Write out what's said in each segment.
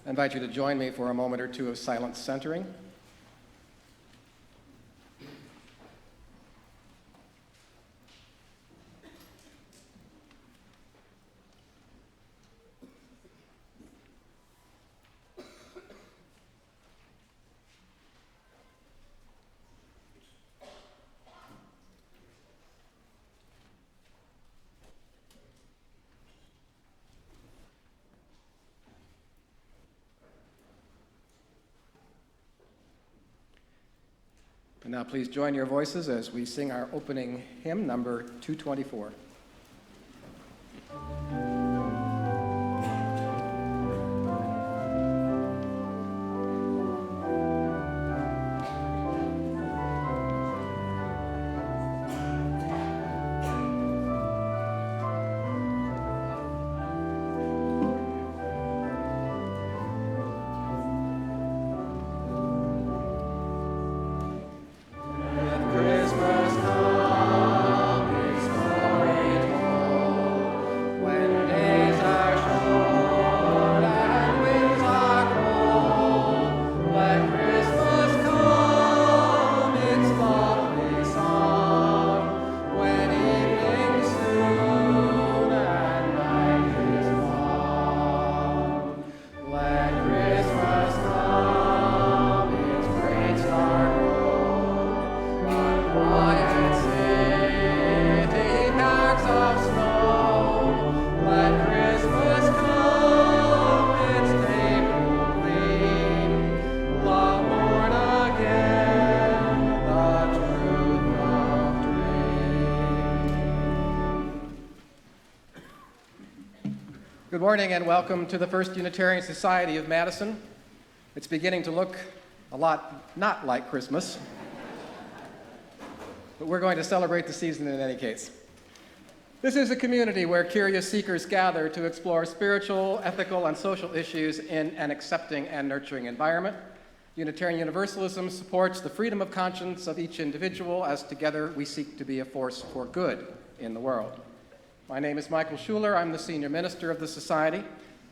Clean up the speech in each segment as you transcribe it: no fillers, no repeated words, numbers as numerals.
I invite you to join me for a moment or two of silent centering. And now please join your voices as we sing our opening hymn, number 224. Good morning and welcome to the First Unitarian Society of Madison. It's beginning to look a lot not like Christmas, but we're going to celebrate the season in any case. This is a community where curious seekers gather to explore spiritual, ethical, and social issues in an accepting and nurturing environment. Unitarian Universalism supports the freedom of conscience of each individual as together we seek to be a force for good in the world. My name is Michael Schuler. I'm the senior minister of the Society.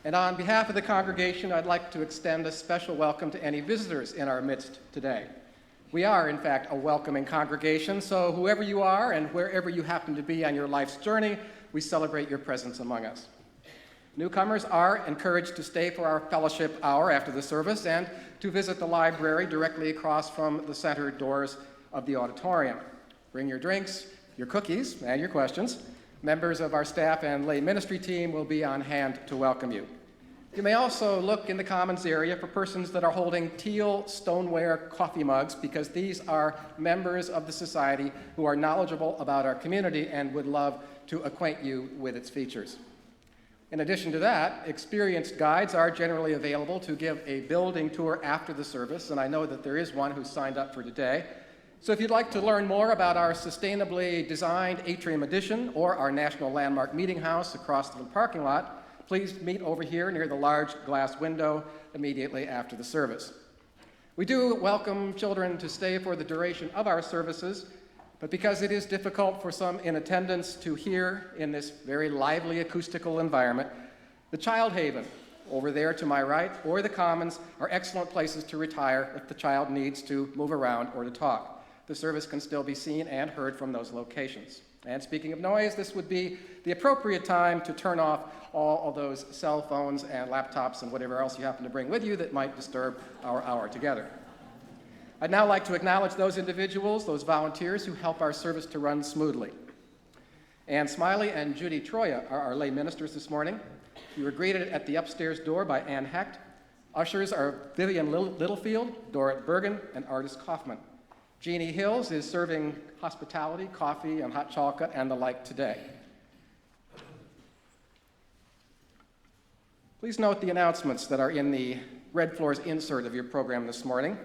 And on behalf of the congregation, I'd like to extend a special welcome to any visitors in our midst today. We are, in fact, a welcoming congregation, so whoever you are and wherever you happen to be on your life's journey, we celebrate your presence among us. Newcomers are encouraged to stay for our fellowship hour after the service and to visit the library directly across from the center doors of the auditorium. Bring your drinks, your cookies, and your questions. Members of our staff and lay ministry team will be on hand to welcome you. You may also look in the commons area for persons that are holding teal stoneware coffee mugs, because these are members of the Society who are knowledgeable about our community and would love to acquaint you with its features. In addition to that, experienced guides are generally available to give a building tour after the service, and I know that there is one who signed up for today. So if you'd like to learn more about our sustainably designed atrium addition or our National Landmark Meeting House across the parking lot, please meet over here near the large glass window immediately after the service. We do welcome children to stay for the duration of our services, but because it is difficult for some in attendance to hear in this very lively acoustical environment, the Child Haven over there to my right or the Commons are excellent places to retire if the child needs to move around or to talk. The service can still be seen and heard from those locations. And speaking of noise, this would be the appropriate time to turn off all of those cell phones and laptops and whatever else you happen to bring with you that might disturb our hour together. I'd now like to acknowledge those individuals, those volunteers who help our service to run smoothly. Ann Smiley and Judy Troya are our lay ministers this morning. You were greeted at the upstairs door by Ann Hecht. Ushers are Vivian Littlefield, Dorrit Bergen, and Artis Kaufman. Jeannie Hills is serving hospitality, coffee, and hot chocolate, and the like today. Please note the announcements that are in the Red Floors insert of your program this morning,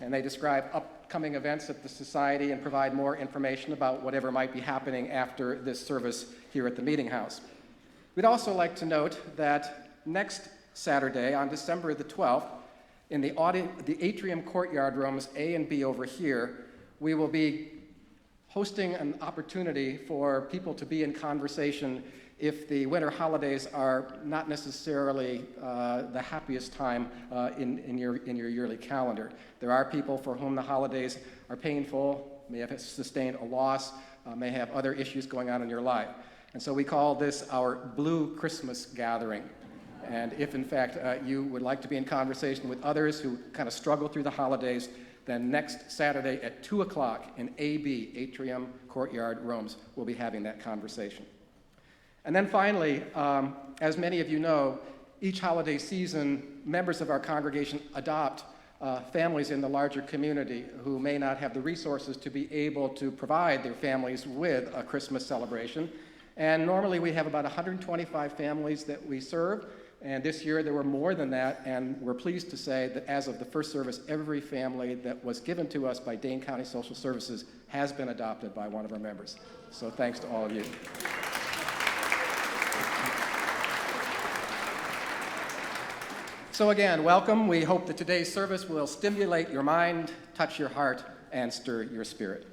and they describe upcoming events at the Society and provide more information about whatever might be happening after this service here at the Meeting House. We'd also like to note that next Saturday, on December the 12th, in the atrium courtyard rooms A and B over here, we will be hosting an opportunity for people to be in conversation if the winter holidays are not necessarily the happiest time in your yearly calendar. There are people for whom the holidays are painful, may have sustained a loss, may have other issues going on in your life. And so we call this our Blue Christmas Gathering. And if, in fact, you would like to be in conversation with others who kind of struggle through the holidays, then next Saturday at 2 o'clock in AB, Atrium Courtyard Rooms, we'll be having that conversation. And then finally, as many of you know, each holiday season, members of our congregation adopt families in the larger community who may not have the resources to be able to provide their families with a Christmas celebration. And normally we have about 125 families that we serve, and this year there were more than that, and we're pleased to say that as of the first service, every family that was given to us by Dane County Social Services has been adopted by one of our members. So thanks to all of you. So again, welcome. We hope that today's service will stimulate your mind, touch your heart, and stir your spirit.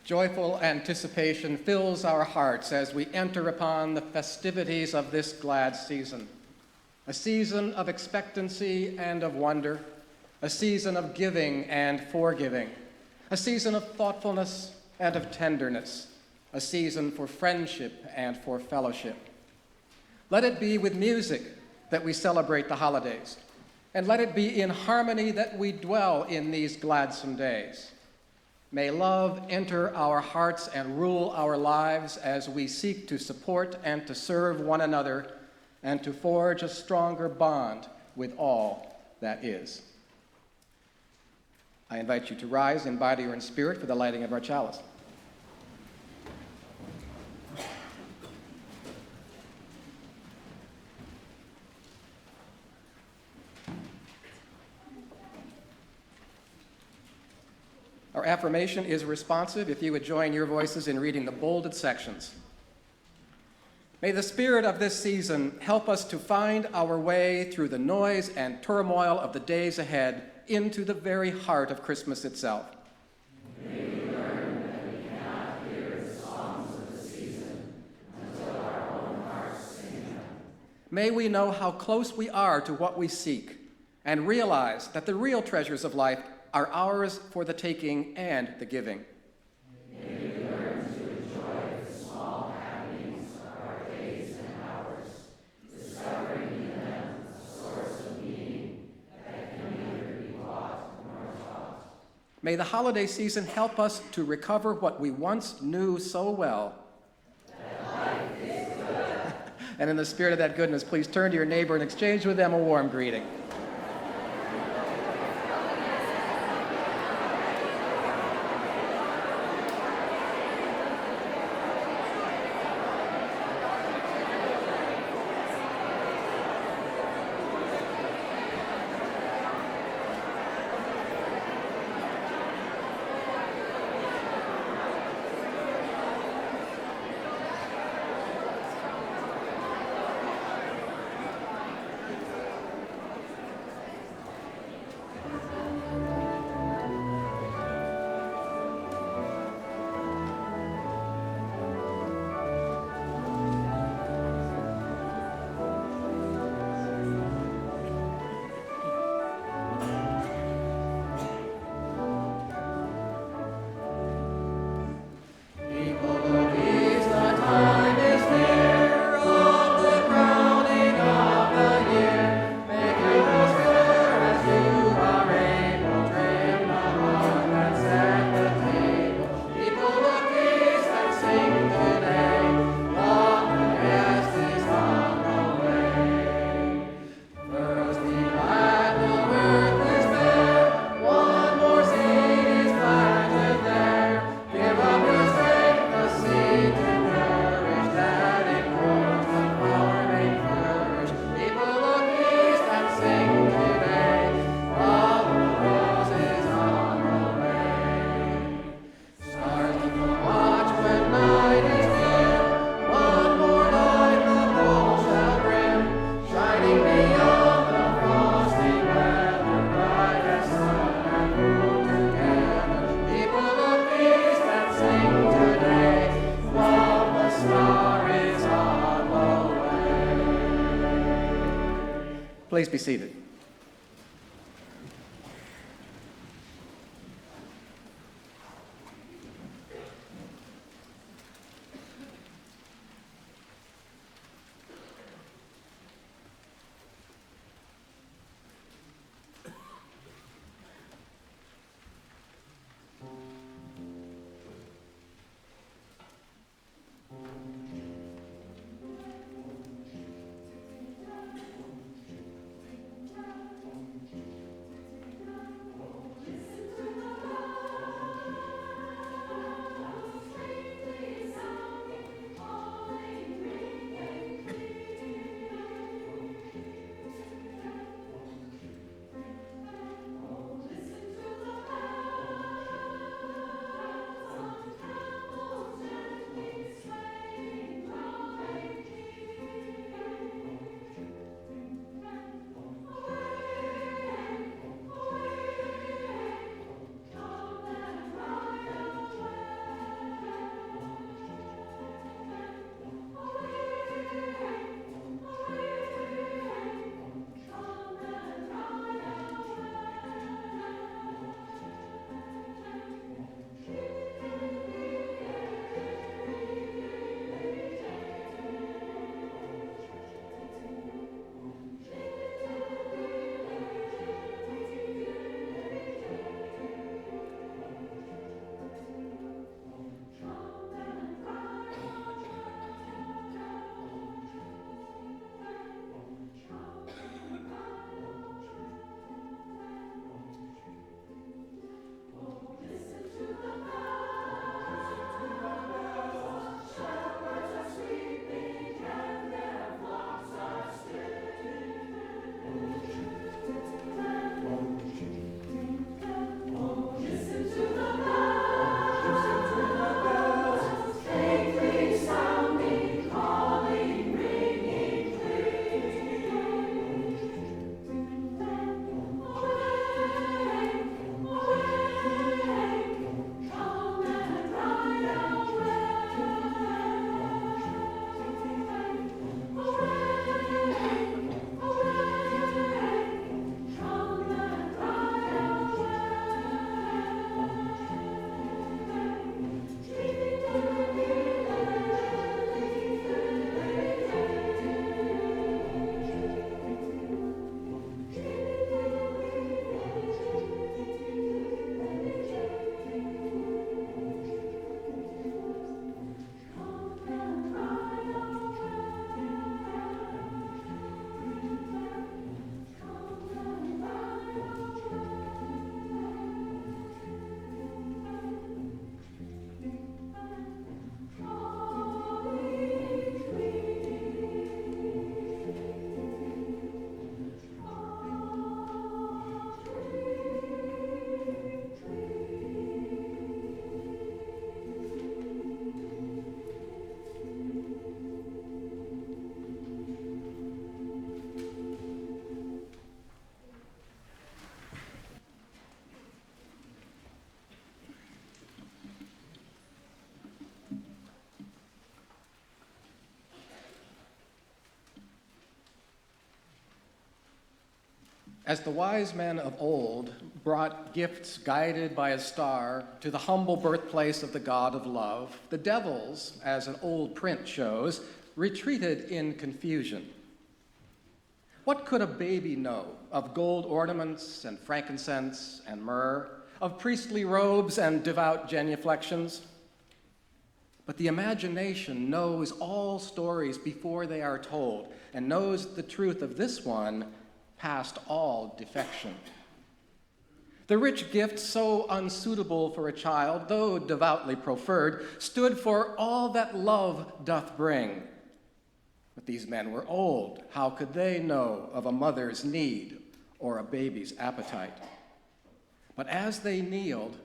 Joyful anticipation fills our hearts as we enter upon the festivities of this glad season, a season of expectancy and of wonder, a season of giving and forgiving, a season of thoughtfulness and of tenderness, a season for friendship and for fellowship. Let it be with music that we celebrate the holidays, and let it be in harmony that we dwell in these gladsome days. May love enter our hearts and rule our lives as we seek to support and to serve one another and to forge a stronger bond with all that is. I invite you to rise in body or in spirit for the lighting of our chalice. Our affirmation is responsive. If you would join your voices in reading the bolded sections. May the spirit of this season help us to find our way through the noise and turmoil of the days ahead into the very heart of Christmas itself. May we learn that we cannot hear the songs of the season until our own hearts sing them. May we know how close we are to what we seek and realize that the real treasures of life are ours for the taking and the giving. May we learn to enjoy the small happenings of our days and hours, discovering in them a source of meaning that can neither be bought nor taught. May the holiday season help us to recover what we once knew so well. That life is good. And in the spirit of that goodness, please turn to your neighbor and exchange with them a warm greeting. Please be seated. As the wise men of old brought gifts guided by a star to the humble birthplace of the God of love, the devils, as an old print shows, retreated in confusion. What could a baby know of gold ornaments and frankincense and myrrh, of priestly robes and devout genuflections? But the imagination knows all stories before they are told, and knows the truth of this one past all defection. The rich gift, so unsuitable for a child, though devoutly proffered, stood for all that love doth bring. But these men were old. How could they know of a mother's need or a baby's appetite? But as they kneeled,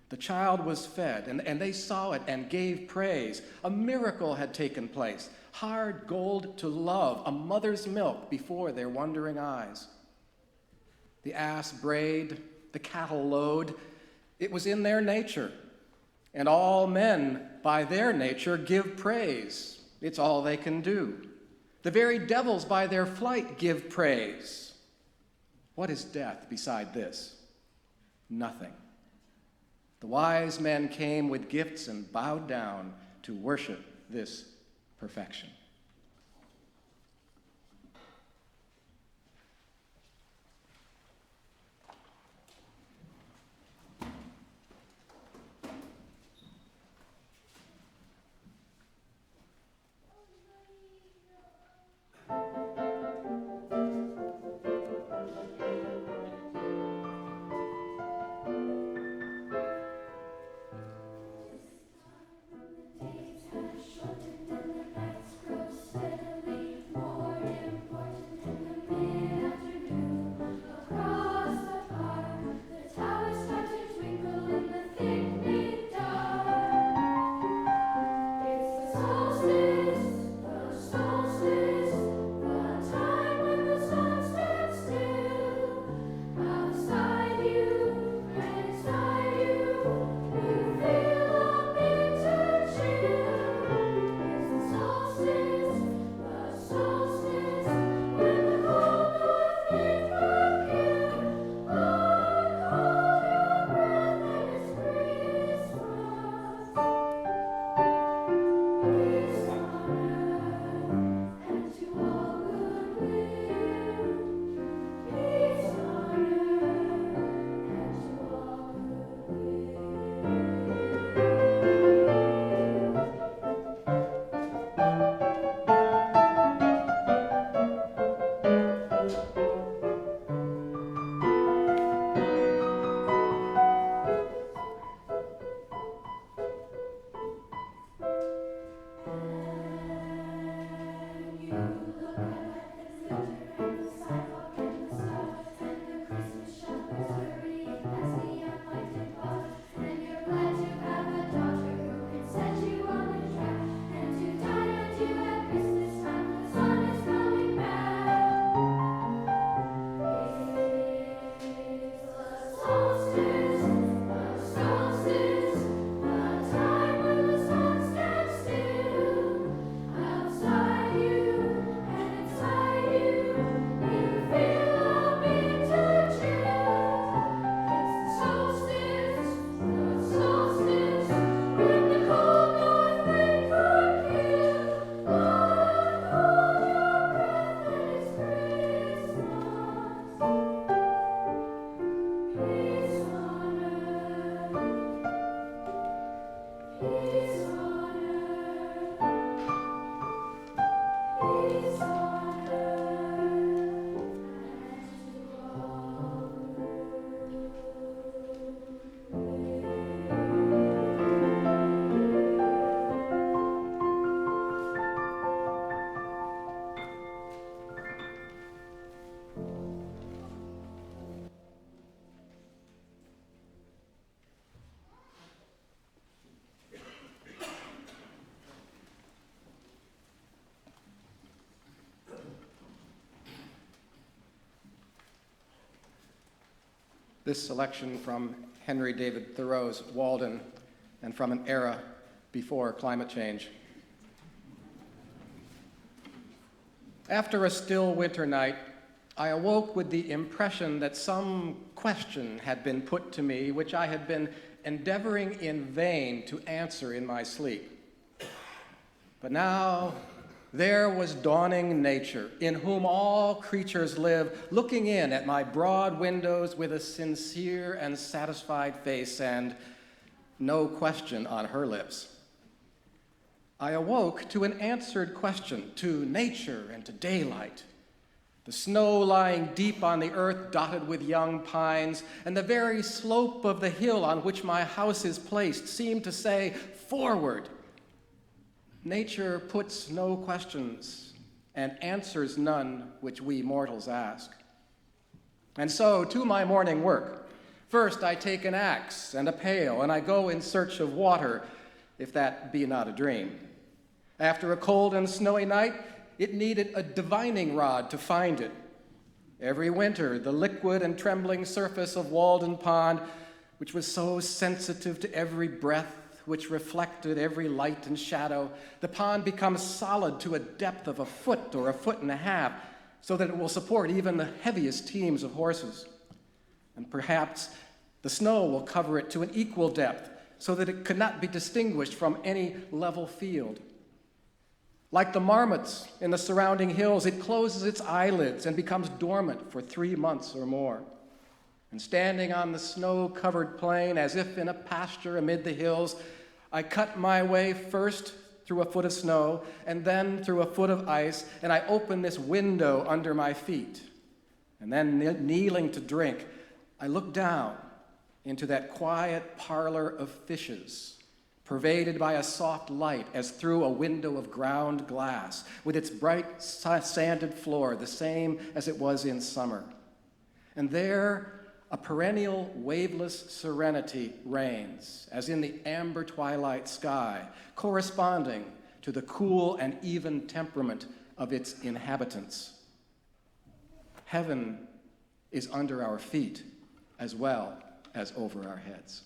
the child was fed, and they saw it and gave praise. A miracle had taken place. Hard gold to love, a mother's milk before their wondering eyes. The ass brayed, the cattle lowed. It was in their nature. And all men, by their nature, give praise. It's all they can do. The very devils, by their flight, give praise. What is death beside this? Nothing. The wise men came with gifts and bowed down to worship this perfection. This selection from Henry David Thoreau's Walden and from an era before climate change. After a still winter night, I awoke with the impression that some question had been put to me which I had been endeavoring in vain to answer in my sleep. But now there was dawning nature, in whom all creatures live, looking in at my broad windows with a sincere and satisfied face and no question on her lips. I awoke to an answered question, to nature and to daylight. The snow lying deep on the earth dotted with young pines, and the very slope of the hill on which my house is placed seemed to say, "Forward." Nature puts no questions and answers none which we mortals ask. And so to my morning work. First I take an axe and a pail, and I go in search of water, if that be not a dream. After a cold and snowy night, it needed a divining rod to find it. Every winter, the liquid and trembling surface of Walden Pond, which was so sensitive to every breath, which reflected every light and shadow, the pond becomes solid to a depth of a foot or a foot and a half, so that it will support even the heaviest teams of horses. And perhaps the snow will cover it to an equal depth, so that it could not be distinguished from any level field. Like the marmots in the surrounding hills, it closes its eyelids and becomes dormant for 3 months or more. And standing on the snow-covered plain, as if in a pasture amid the hills, I cut my way first through a foot of snow, and then through a foot of ice, and I open this window under my feet. And then, kneeling to drink, I look down into that quiet parlor of fishes, pervaded by a soft light as through a window of ground glass, with its bright sanded floor, the same as it was in summer. And there, a perennial waveless serenity reigns, as in the amber twilight sky, corresponding to the cool and even temperament of its inhabitants. Heaven is under our feet as well as over our heads.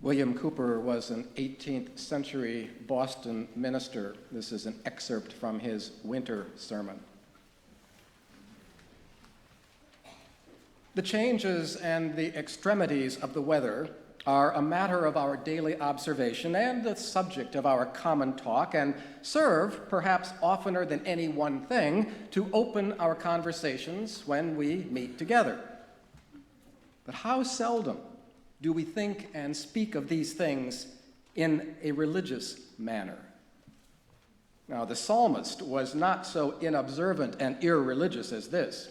William Cooper was an 18th century Boston minister. This is an excerpt from his winter sermon. The changes and the extremities of the weather are a matter of our daily observation and the subject of our common talk, and serve, perhaps oftener than any one thing, to open our conversations when we meet together. But how seldom do we think and speak of these things in a religious manner? Now, the psalmist was not so inobservant and irreligious as this.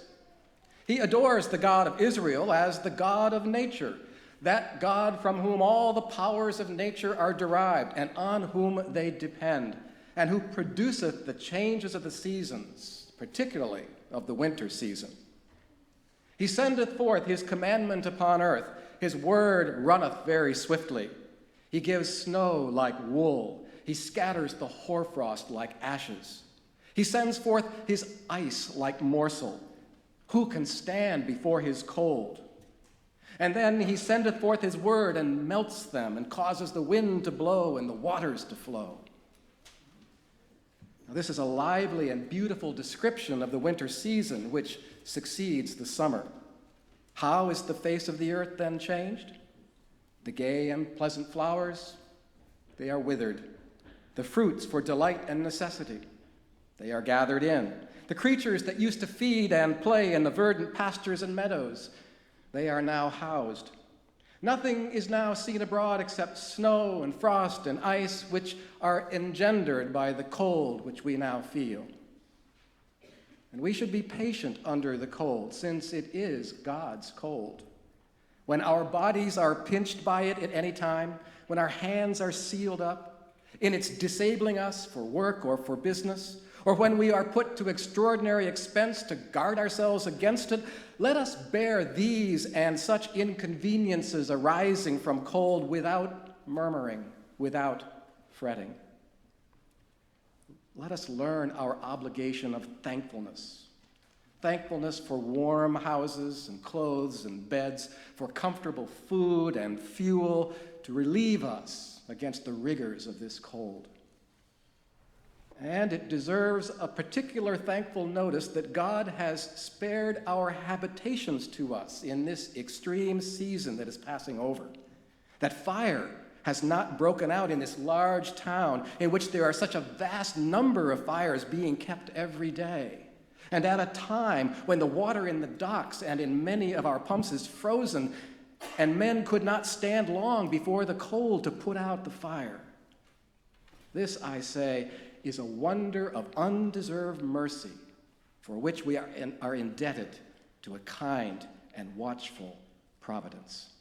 He adores the God of Israel as the God of nature, that God from whom all the powers of nature are derived and on whom they depend, and who produceth the changes of the seasons, particularly of the winter season. He sendeth forth his commandment upon earth. His word runneth very swiftly. He gives snow like wool. He scatters the hoarfrost like ashes. He sends forth his ice like morsel. Who can stand before his cold? And then he sendeth forth his word and melts them and causes the wind to blow and the waters to flow. Now, this is a lively and beautiful description of the winter season, which succeeds the summer. How is the face of the earth then changed? The gay and pleasant flowers, they are withered. The fruits for delight and necessity, they are gathered in. The creatures that used to feed and play in the verdant pastures and meadows, they are now housed. Nothing is now seen abroad except snow and frost and ice, which are engendered by the cold which we now feel. And we should be patient under the cold, since it is God's cold. When our bodies are pinched by it at any time, when our hands are sealed up, in its disabling us for work or for business, or when we are put to extraordinary expense to guard ourselves against it, let us bear these and such inconveniences arising from cold without murmuring, without fretting. Let us learn our obligation of thankfulness. Thankfulness for warm houses and clothes and beds, for comfortable food and fuel to relieve us against the rigors of this cold. And it deserves a particular thankful notice that God has spared our habitations to us in this extreme season that is passing over. That fire has not broken out in this large town in which there are such a vast number of fires being kept every day. And at a time when the water in the docks and in many of our pumps is frozen, and men could not stand long before the cold to put out the fire. This, I say, is a wonder of undeserved mercy for which we are indebted to a kind and watchful providence.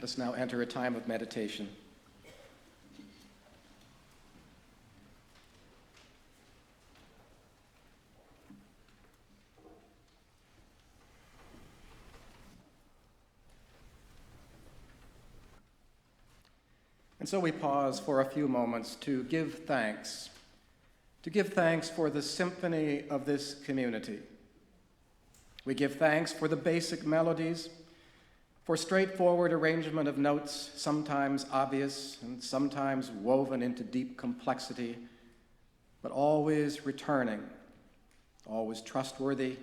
Let us now enter a time of meditation. And so we pause for a few moments to give thanks for the symphony of this community. We give thanks for the basic melodies, for straightforward arrangement of notes, sometimes obvious and sometimes woven into deep complexity, but always returning, always trustworthy,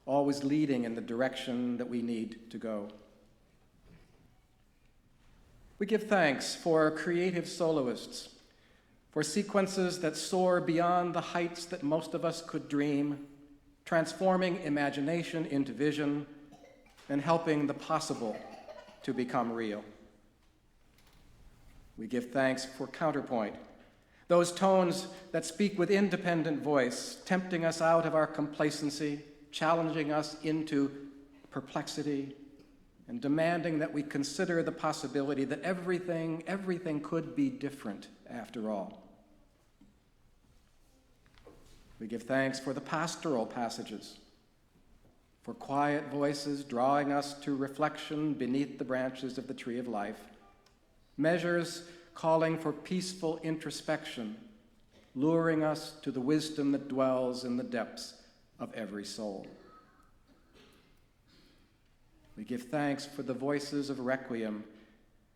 always leading in the direction that we need to go. We give thanks for creative soloists, for sequences that soar beyond the heights that most of us could dream, transforming imagination into vision and helping the possible to become real. We give thanks for counterpoint, those tones that speak with independent voice, tempting us out of our complacency, challenging us into perplexity, and demanding that we consider the possibility that everything could be different after all. We give thanks for the pastoral passages, for quiet voices drawing us to reflection beneath the branches of the tree of life, measures calling for peaceful introspection, luring us to the wisdom that dwells in the depths of every soul. We give thanks for the voices of requiem,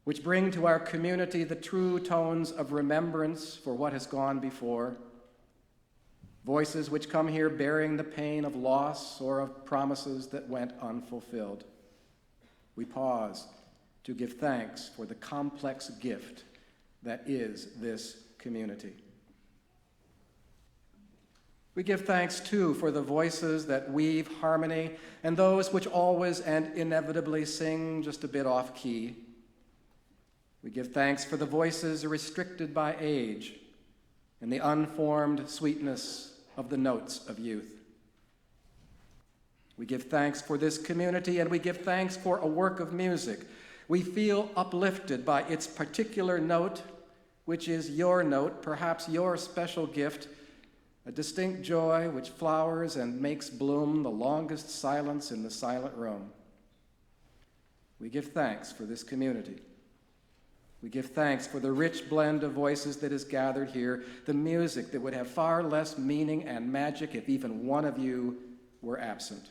which bring to our community the true tones of remembrance for what has gone before, voices which come here bearing the pain of loss or of promises that went unfulfilled. We pause to give thanks for the complex gift that is this community. We give thanks, too, for the voices that weave harmony and those which always and inevitably sing just a bit off key. We give thanks for the voices restricted by age and the unformed sweetness of the notes of youth. We give thanks for this community, and we give thanks for a work of music. We feel uplifted by its particular note, which is your note, perhaps your special gift, a distinct joy which flowers and makes bloom the longest silence in the silent room. We give thanks for this community. We give thanks for the rich blend of voices that is gathered here, the music that would have far less meaning and magic if even one of you were absent.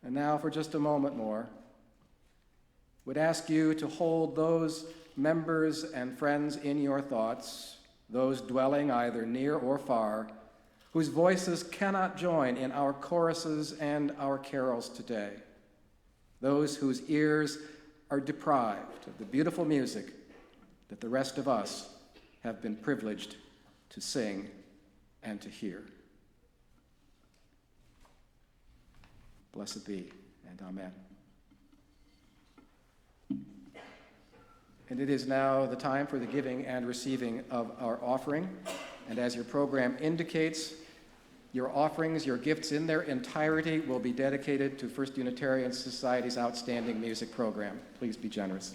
And now, for just a moment more, would ask you to hold those members and friends in your thoughts, those dwelling either near or far, whose voices cannot join in our choruses and our carols today, those whose ears are deprived of the beautiful music that the rest of us have been privileged to sing and to hear. Blessed be, and amen. And it is now the time for the giving and receiving of our offering. And as your program indicates, your offerings, your gifts in their entirety will be dedicated to First Unitarian Society's outstanding music program. Please be generous.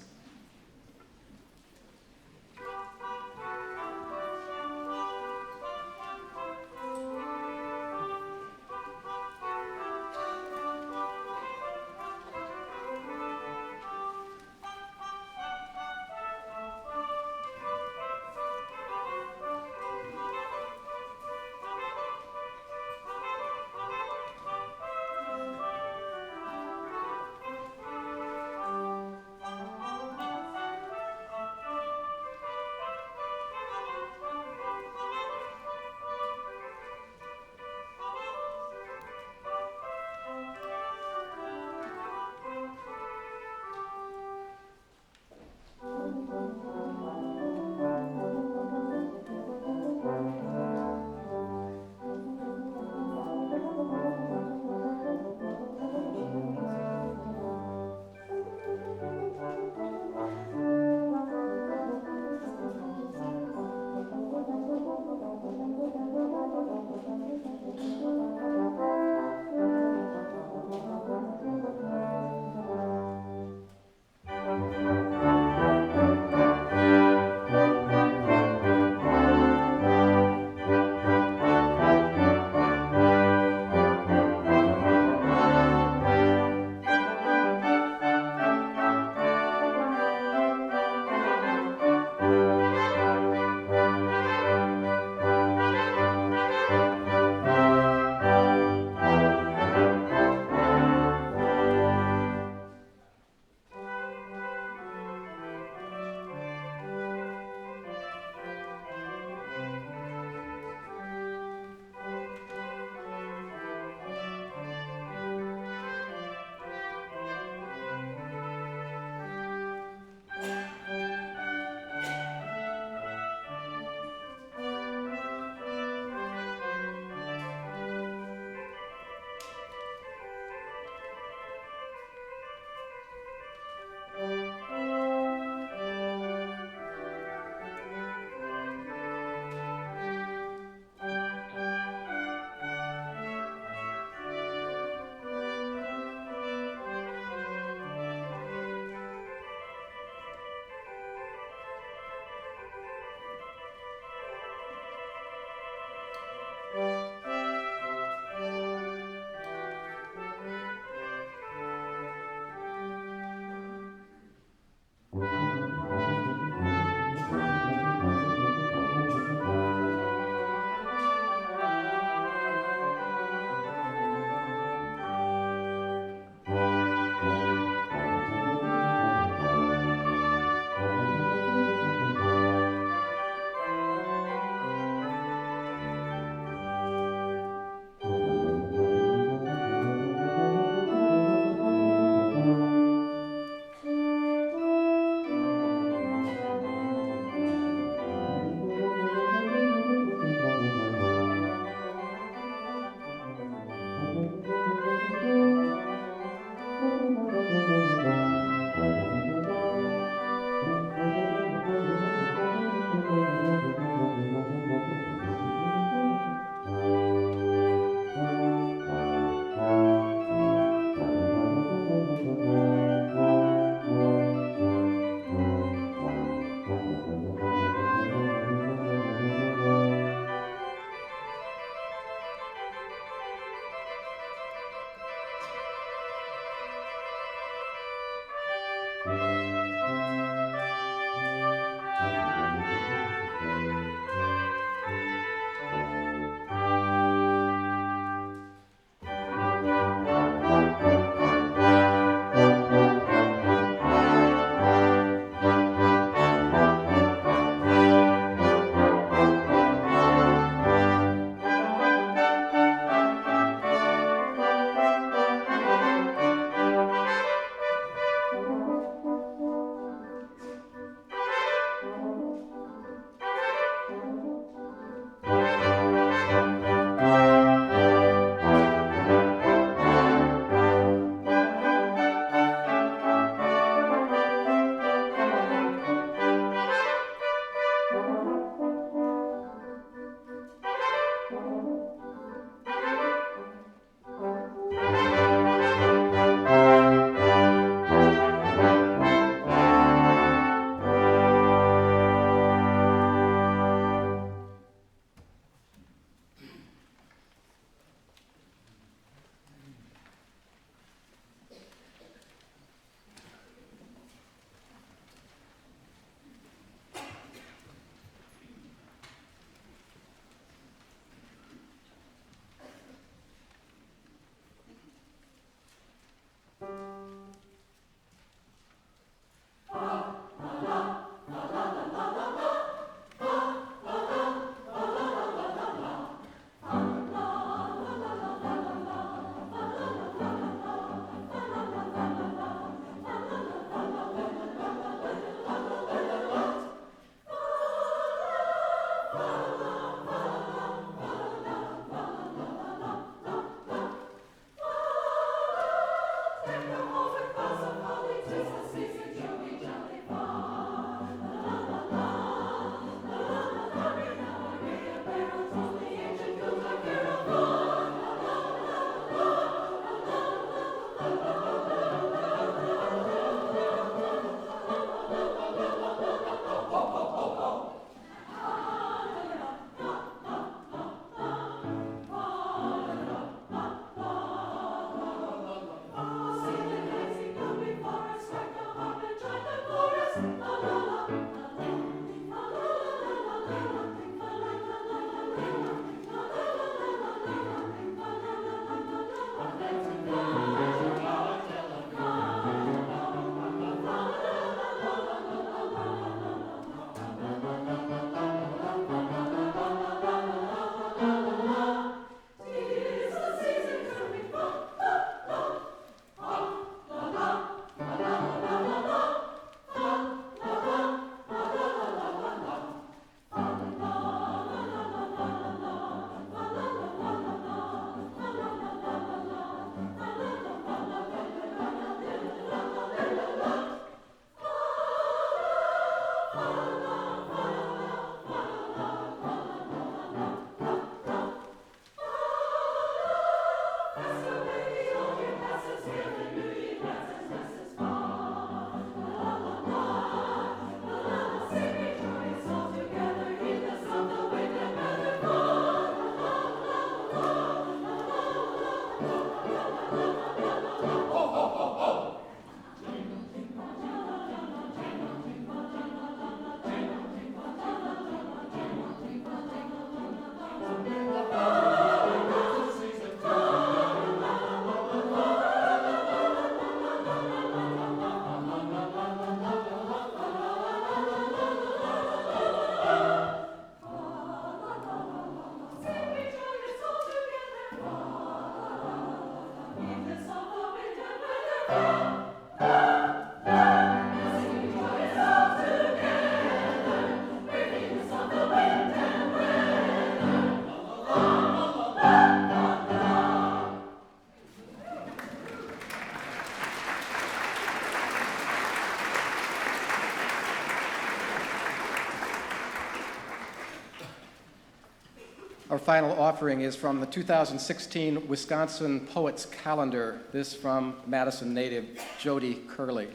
Our final offering is from the 2016 Wisconsin Poets Calendar, this from Madison native Jody Curley.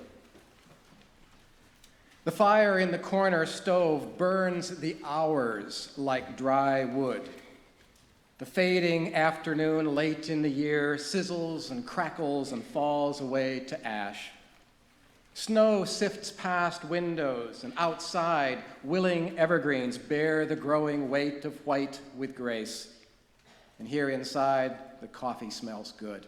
The fire in the corner stove burns the hours like dry wood. The fading afternoon late in the year sizzles and crackles and falls away to ash. Snow sifts past windows, and outside, willing evergreens bear the growing weight of white with grace. And here inside, the coffee smells good.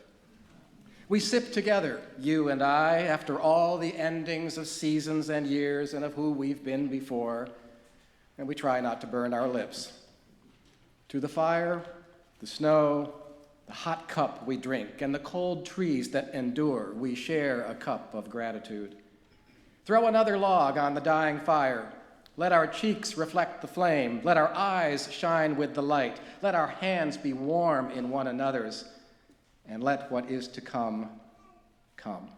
We sip together, you and I, after all the endings of seasons and years and of who we've been before, and we try not to burn our lips. To the fire, the snow, the hot cup we drink, and the cold trees that endure, we share a cup of gratitude. Throw another log on the dying fire. Let our cheeks reflect the flame. Let our eyes shine with the light. Let our hands be warm in one another's. And let what is to come, come.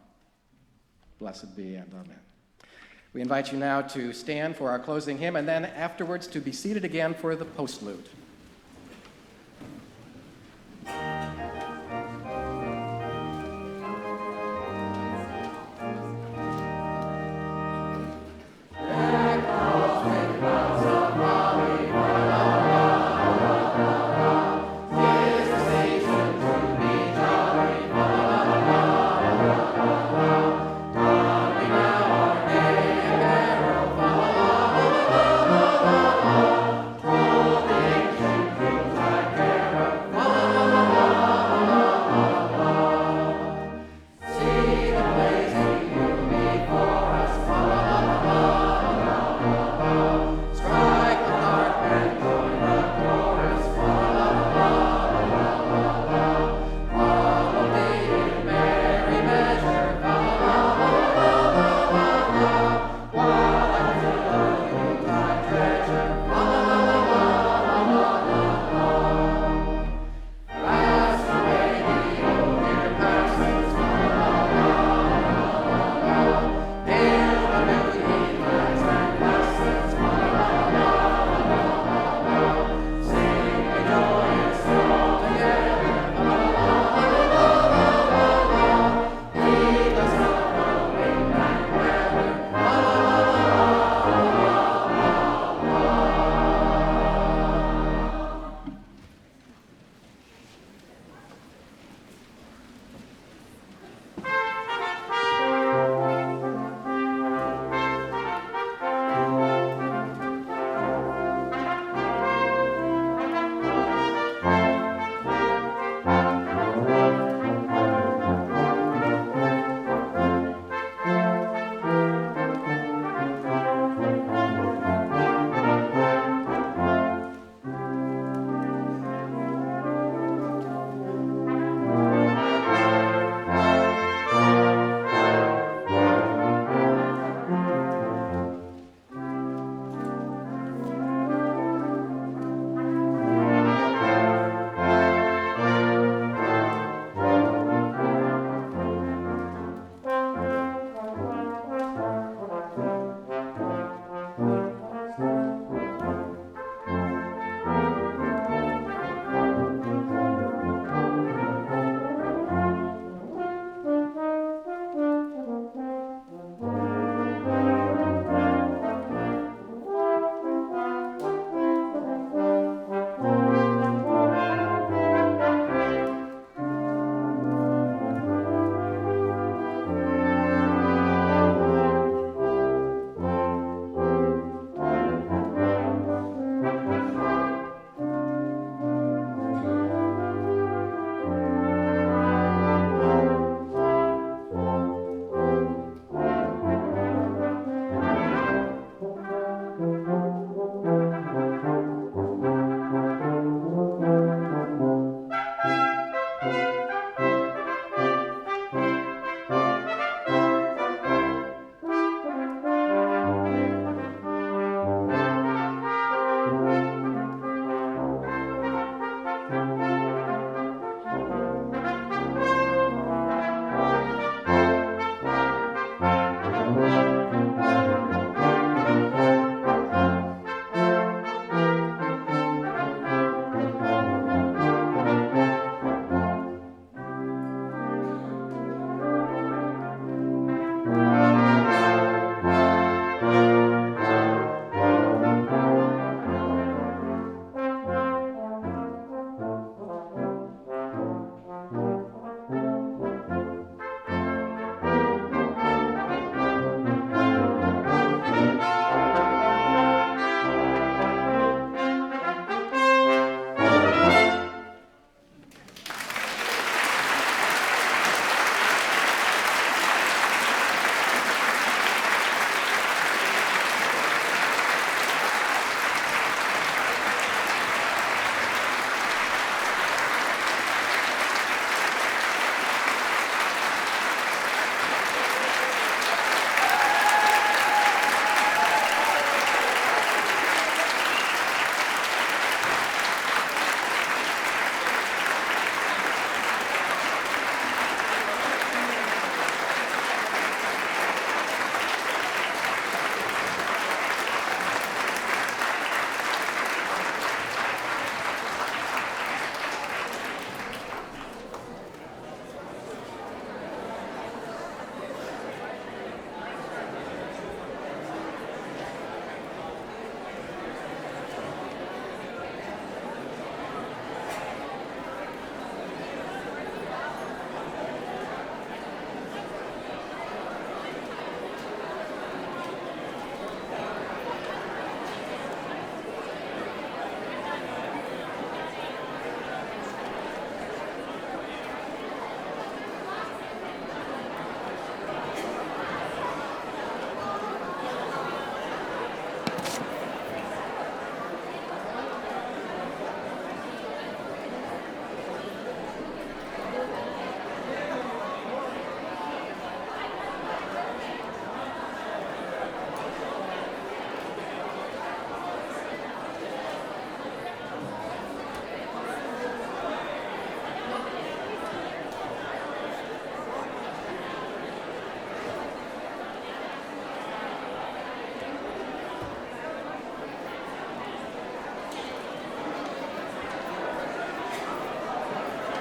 Blessed be and amen. We invite you now to stand for our closing hymn and then afterwards to be seated again for the postlude.